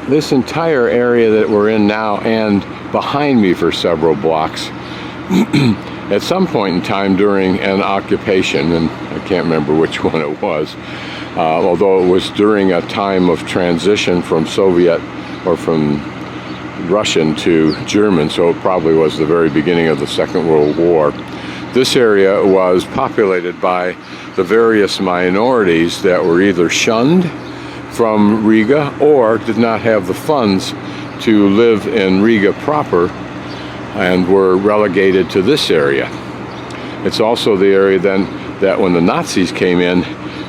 This entire area that we're in now, and behind me for several blocks, at some point in time during an occupation, and I can't remember which one it was, although it was during a time of transition from Soviet or from Russian to German, so it probably was the very beginning of the Second World War. This area was populated by the various minorities that were either shunned from Riga or did not have the funds to live in Riga proper and were relegated to this area. It's also the area then that when the Nazis came in,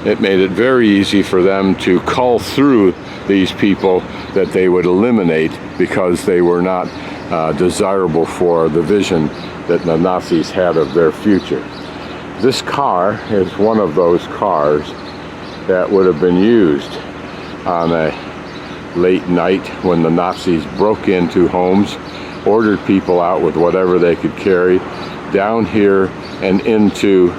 it made it very easy for them to cull through these people that they would eliminate because they were not desirable for the vision that the Nazis had of their future. This car is one of those cars that would have been used on a late night when the Nazis broke into homes, ordered people out with whatever they could carry down here and into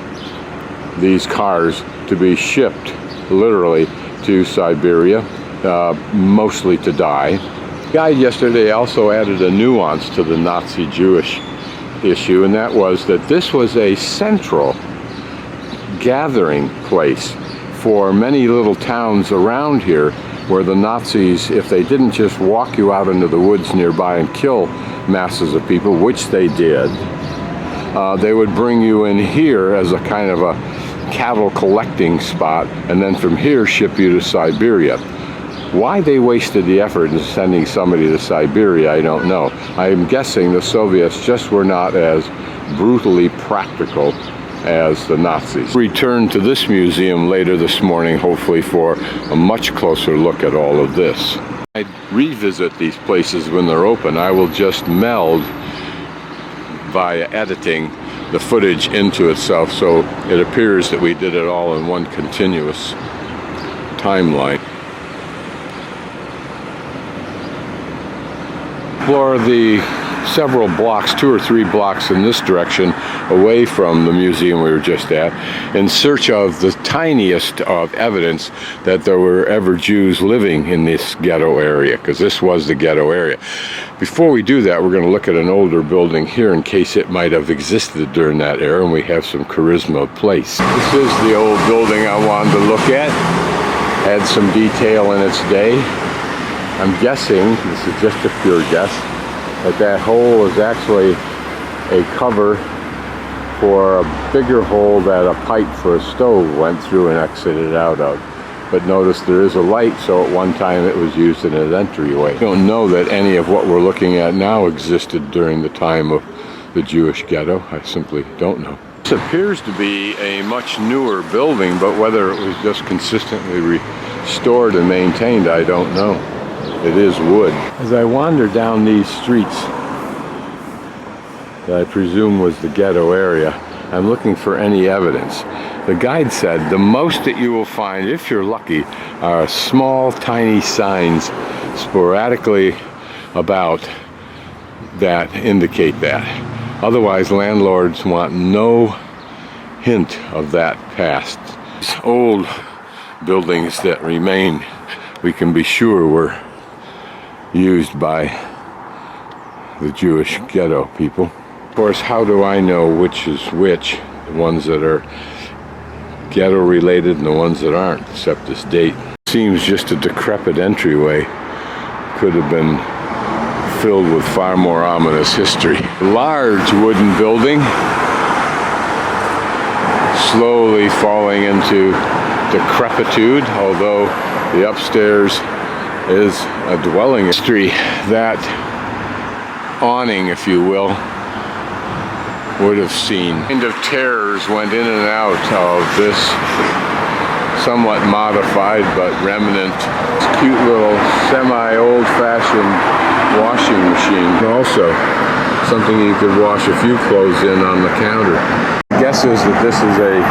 these cars to be shipped literally to Siberia, mostly to die. The guide yesterday also added a nuance to the Nazi Jewish issue, and that was that this was a central gathering place for many little towns around here where the Nazis, if they didn't just walk you out into the woods nearby and kill masses of people, which they did, they would bring you in here as a kind of a cattle collecting spot, and then from here ship you to Siberia. Why they wasted the effort in sending somebody to Siberia, I don't know. I'm guessing the Soviets just were not as brutally practical as the Nazis. Return to this museum later this morning, hopefully for a much closer look at all of this. I revisit these places when they're open. I will just meld via editing the footage into itself so it appears that we did it all in one continuous timeline. Explore the several blocks, 2 or 3 blocks in this direction away from the museum we were just at, in search of the tiniest of evidence that there were ever Jews living in this ghetto area, because this was the ghetto area. Before we do that, we're going to look at an older building here in case it might have existed during that era, and we have some charisma of place. This is the old building I wanted to look at. Had some detail in its day. I'm guessing, this is just a pure guess, that hole is actually a cover for a bigger hole that a pipe for a stove went through and exited out of. But notice there is a light, so at one time it was used in an entryway. I don't know that any of what we're looking at now existed during the time of the Jewish ghetto. I simply don't know. This appears to be a much newer building, but whether it was just consistently restored and maintained, I don't know. It is wood. As I wander down these streets that I presume was the ghetto area, I'm looking for any evidence. The guide said the most that you will find, if you're lucky, are small, tiny signs sporadically about that indicate that. Otherwise, landlords want no hint of that past. These old buildings that remain, we can be sure were used by the Jewish ghetto people. Of course, how do I know which is which? The ones that are ghetto related and the ones that aren't, except this date. Seems just a decrepit entryway. Could have been filled with far more ominous history. Large wooden building, slowly falling into decrepitude, although the upstairs is a dwelling. History, that awning, if you will, would have seen. Kind of terrors went in and out of this somewhat modified but remnant, cute little semi-old-fashioned washing machine. Also, something you could wash a few clothes in on the counter. My guess is that this is a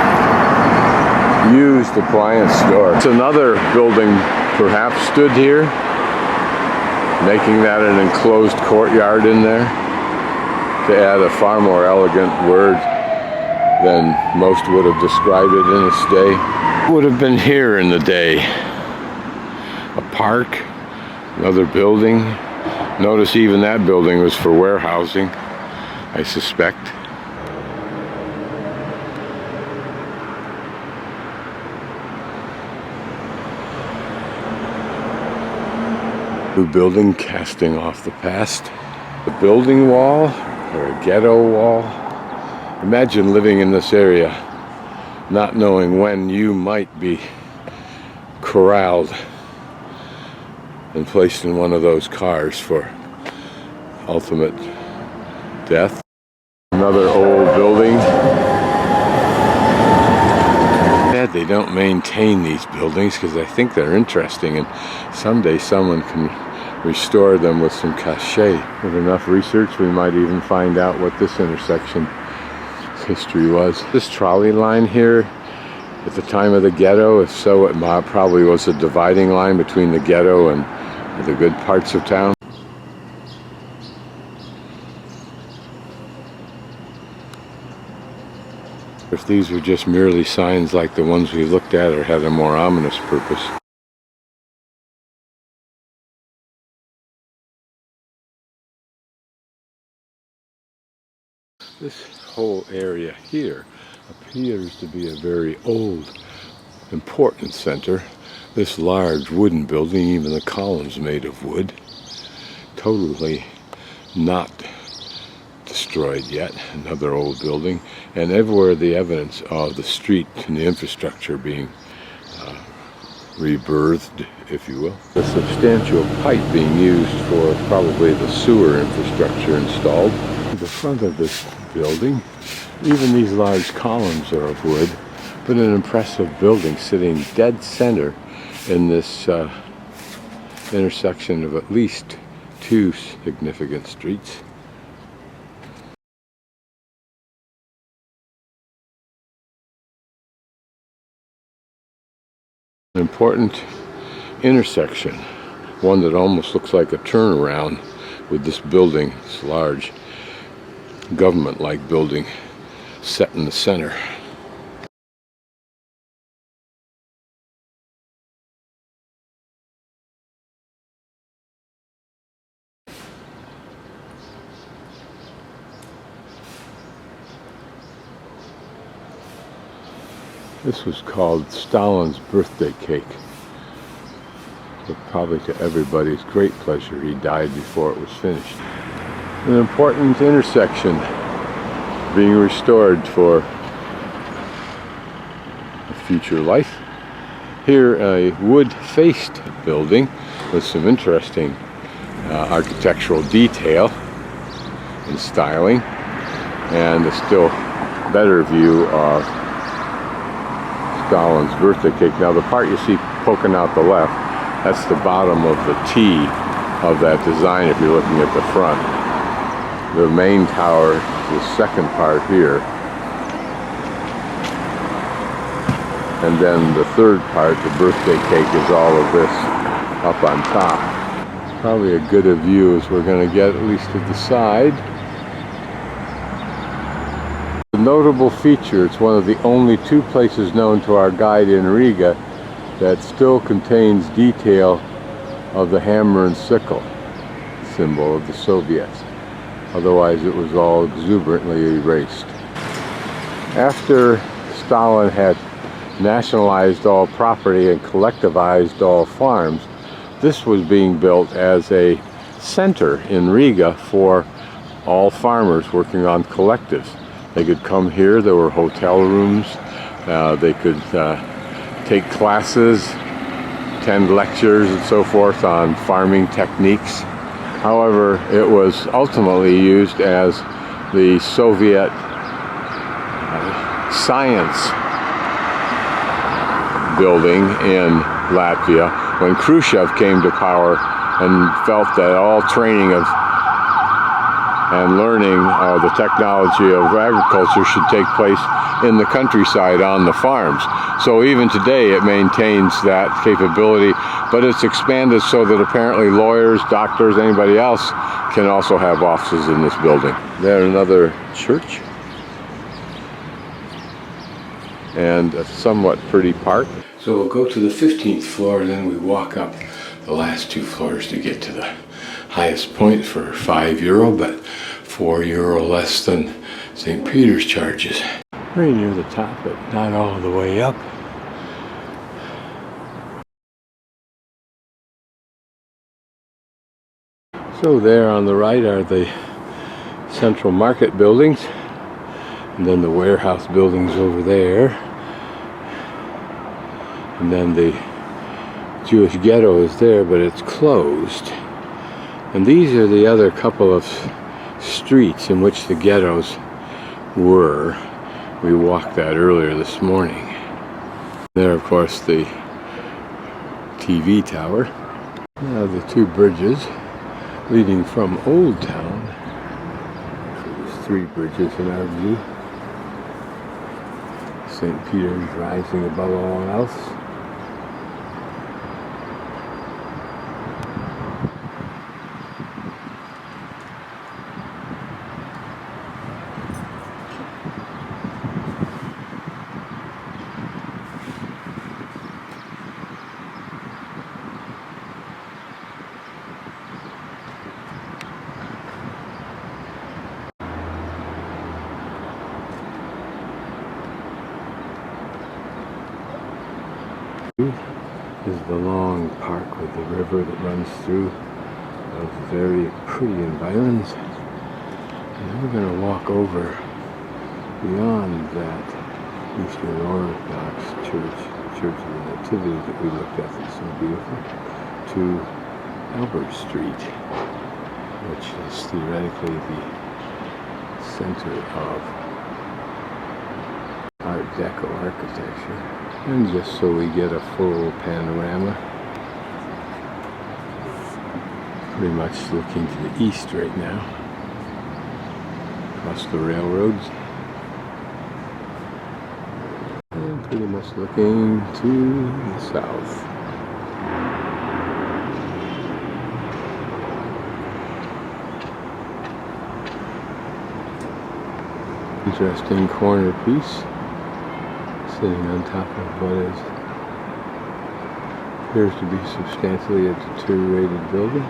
used appliance store. It's another building perhaps stood here, making that an enclosed courtyard in there to add a far more elegant word than most would have described it in its day. Would have been here in the day. A park, Another building. Notice even that building was for warehousing, I suspect. New building casting off the past. A building wall or a ghetto wall. Imagine living in this area, not knowing when you might be corralled and placed in one of those cars for ultimate death. Another old building. Bad they don't maintain these buildings, because I think they're interesting and someday someone can restore them with some cachet. With enough research we might even find out what this intersection history was. This trolley line here at the time of the ghetto, if so, it probably was a dividing line between the ghetto and the good parts of town. If these were just merely signs like the ones we looked at, or had a more ominous purpose. This whole area here appears to be a very old, important center. This large wooden building, even the columns made of wood, totally not destroyed yet. Another old building, and everywhere the evidence of the street and the infrastructure being rebirthed, if you will. A substantial pipe being used for probably the sewer infrastructure installed. The front of this building, even these large columns are of wood, but an impressive building sitting dead center in this intersection of at least two significant streets. An important intersection, one that almost looks like a turnaround with this building, this large government-like building set in the center. This was called Stalin's birthday cake. But probably to everybody's great pleasure, he died before it was finished. An important intersection being restored for a future life. Here, a wood-faced building with some interesting architectural detail and styling, and a still better view of Stalin's birthday cake. Now the part you see poking out the left, that's the bottom of the T of that design if you're looking at the front. The main tower, the second part here, and then the third part, the birthday cake, is all of this up on top. It's probably as good a view as we're going to get, at least to the side. A notable feature, it's one of the only two places known to our guide in Riga that still contains detail of the hammer and sickle symbol of the Soviets. Otherwise it was all exuberantly erased. After Stalin had nationalized all property and collectivized all farms, this was being built as a center in Riga for all farmers working on collectives. They could come here, there were hotel rooms, they could take classes, attend lectures and so forth on farming techniques. However, it was ultimately used as the Soviet science building in Latvia when Khrushchev came to power and felt that all training of and learning the technology of agriculture should take place in the countryside on the farms. So even today it maintains that capability, but it's expanded so that apparently lawyers, doctors, anybody else can also have offices in this building. There's another church and a somewhat pretty park. So we'll go to the 15th floor and then we walk up the last 2 floors to get to the highest point for €5, but €4 less than St. Peter's charges. Very near the top, but not all the way up. So there on the right are the central market buildings, and then the warehouse buildings over there, and then the Jewish ghetto is there, but it's closed. And these are the other couple of streets in which the ghettos were. We walked that earlier this morning. There, of course, the TV tower. Now the 2 bridges leading from Old Town. So there's 3 bridges in our view. St. Peter's rising above all else. Is the long park with the river that runs through those very pretty environs. And then we're going to walk over beyond that Eastern Orthodox Church, Church of the Nativity that we looked at that's so beautiful, to Albert Street, which is theoretically the center of Art Deco architecture. And just so we get a full panorama, pretty much looking to the east right now, across the railroads, and pretty much looking to the south. Interesting corner piece. Sitting on top of what appears to be substantially a deteriorated building.